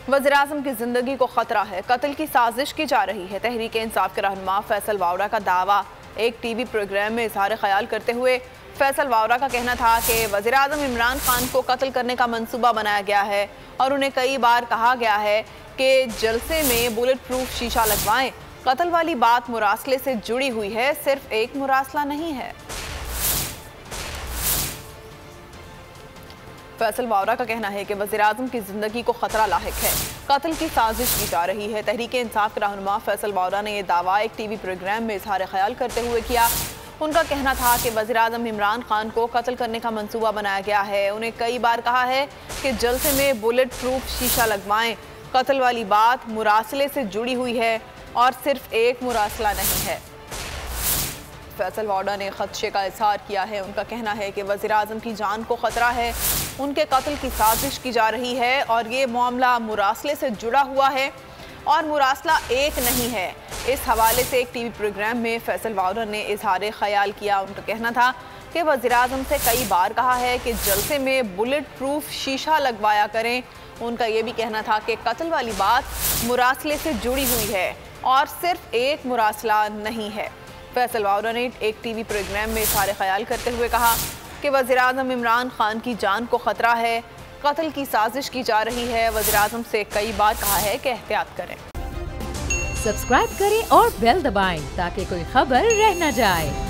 वज़ीर-ए-आज़म की जिंदगी को खतरा है, कत्ल की साजिश की जा रही है। तहरीक-ए-इंसाफ के रहनुमा फैसल वावरा का दावा एक टीवी प्रोग्राम में इज़हार ख्याल करते हुए फैसल वावरा का कहना था कि वज़ीर-ए-आज़म इमरान खान को कत्ल करने का मंसूबा बनाया गया है और उन्हें कई बार कहा गया है कि जलसे में बुलेट प्रूफ शीशा लगवाएं। कत्ल वाली बात मुरासले से जुड़ी हुई है, सिर्फ एक मुरासला नहीं है। फैसल वावरा का कहना है कि वज़ीर-ए-आज़म की जिंदगी को खतरा लाहिक है, कत्ल की साजिश की जा रही है। तहरीक-ए-इंसाफ के रहनुमा फैसल वावरा ने यह दावा एक टीवी प्रोग्राम में इज़हार ख्याल करते हुए किया। उनका कहना था कि वज़ीर-ए-आज़म इमरान खान को कत्ल करने का मंसूबा बनाया गया है। उन्हें कई बार कहा है कि जलसे में बुलेट प्रूफ शीशा लगवाएं। कत्ल वाली बात मुरासले से जुड़ी हुई है और सिर्फ एक मुरासला नहीं है। फैसल वावरा ने खदशे का इजहार किया है। उनका कहना है कि वज़ीर-ए-आज़म की जान को खतरा है, उनके कत्ल की साजिश की जा रही है और ये मामला मुरासले से जुड़ा हुआ है और मुरासला एक नहीं है। इस हवाले से एक टीवी प्रोग्राम में फैसल वावरा ने इजहार ख्याल किया। उनका कहना था कि वज़ीर-ए-आज़म से कई बार कहा है कि जलसे में बुलेट प्रूफ शीशा लगवाया करें। उनका ये भी कहना था कि कत्ल वाली बात मुरासले से जुड़ी हुई है और सिर्फ एक मुरासला नहीं है। फैसल वावरा ने एक टीवी प्रोग्राम में इज़हार ख्याल करते हुए कहा कि वज़ीर-ए-आज़म इमरान खान की जान को खतरा है, कत्ल की साजिश की जा रही है। वज़ीर-ए-आज़म से कई बार कहा है कि एहतियात करें। सब्सक्राइब करें और बेल दबाएं ताकि कोई खबर रह न जाए।